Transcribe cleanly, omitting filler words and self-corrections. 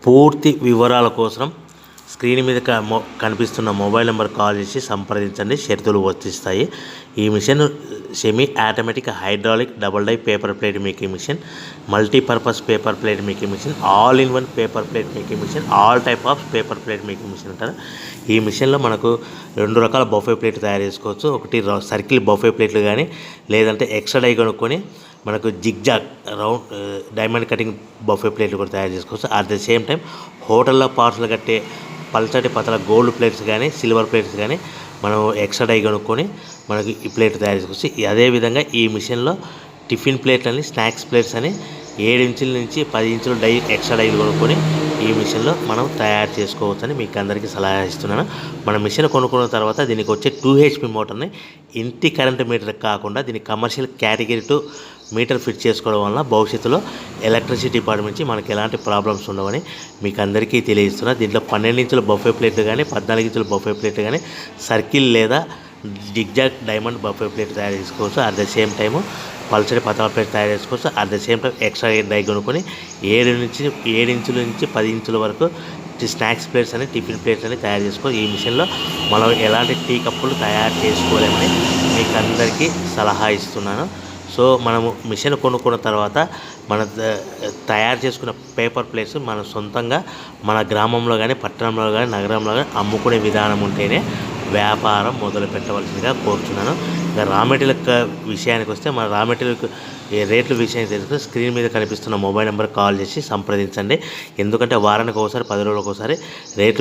పూర్తి వివరాల కోసం స్క్రీన్ మీద కనిపిస్తున్న మొబైల్ నెంబర్ కాల్ చేసి సంప్రదించండి. షరతులు వర్తిస్తాయి. ఈ machine semi automatic hydraulic double die paper plate making machine, multipurpose paper plate making machine, all in one paper plate making machine, all type of paper plate making machine అంటారు. ఈ మిషన్లో మనకు 2 రకాల బఫే ప్లేట్ తయారు చేసుకోవచ్చు. ఒకటి circle buffet ప్లేట్లు కానీ, లేదంటే ఎక్స్ట్రా డై కొనుక్కొని మనకు zigzag round diamond cutting buffet ప్లేట్లు కూడా తయారు చేసుకోవచ్చు. అట్ ద సేమ్ టైం హోటల్లో పార్సల్ కట్టే పల్చటి పతల గోల్డ్ ప్లేట్స్ కానీ, సిల్వర్ ప్లేట్స్ కానీ మనం ఎక్స్ట్రా డై కొనుక్కొని మనకి ఈ ప్లేట్ తయారు చేసుకోవచ్చు. అదేవిధంగా ఈ మిషన్లో టిఫిన్ ప్లేట్లు అని, స్నాక్స్ ప్లేట్స్ అని 7 ఇంచుల నుంచి 10 ఇంచుల డై ఎక్స్ట్రా డైలు కొనుక్కొని ఈ మిషన్లో మనం తయారు చేసుకోవచ్చని మీకు అందరికీ సలహా ఇస్తున్నాను. మన మిషన్ కొనుక్కున్న తర్వాత దీనికి వచ్చే 2 HP మోటార్ని ఇంటి కరెంట్ మీటర్ కాకుండా దీనికి కమర్షియల్ కేటగిరీ 2 మీటర్ ఫిట్ చేసుకోవడం వల్ల భవిష్యత్తులో ఎలక్ట్రిసిటీ డిపార్ట్మెంట్ నుంచి మనకి ఎలాంటి ప్రాబ్లమ్స్ ఉండవని మీకు అందరికీ తెలియజేస్తున్నా. దీంట్లో 12 ఇంచుల బఫే ప్లేట్లు కానీ, 14 ఇంచుల బఫే ప్లేట్లు కానీ, సర్కిల్ లేదా జిగ్జాగ్ డైమండ్ బఫే ప్లేట్ తయారు చేసుకోవచ్చు. అట్ ద సేమ్ టైము పల్చడి పతల ప్లేట్ తయారు చేసుకోవచ్చు. At the same time extra die కొనుక్కొని 7 ఇంచుల నుంచి 10 ఇంచుల వరకు స్నాక్స్ ప్లేట్స్ అని, టిఫిన్ ప్లేట్స్ అని తయారు చేసుకోవచ్చు. ఈ మిషన్లో మనం ఎలాంటి టీ కప్పులు తయారు చేసుకోలేమని మీకు అందరికీ సలహా ఇస్తున్నాను. సో మనము మిషన్ కొనుక్కున్న తర్వాత మన తయారు చేసుకున్న పేపర్ ప్లేట్స్ మన సొంతంగా మన గ్రామంలో కానీ, పట్టణంలో కానీ, నగరంలో కానీ అమ్ముకునే విధానం ఉంటేనే వ్యాపారం మొదలు పెట్టవలసిందిగా కోరుతున్నాను. ఇంకా రా మెటీరియల్ విషయానికి వస్తే మన రా మెటీరియల్ రేట్ల విషయానికి తెలుసుకుని స్క్రీన్ మీద కనిపిస్తున్న మొబైల్ నెంబర్ కాల్ చేసి సంప్రదించండి. ఎందుకంటే వారానికి ఒకసారి, 10 రోజులకు ఒకసారి రేట్లు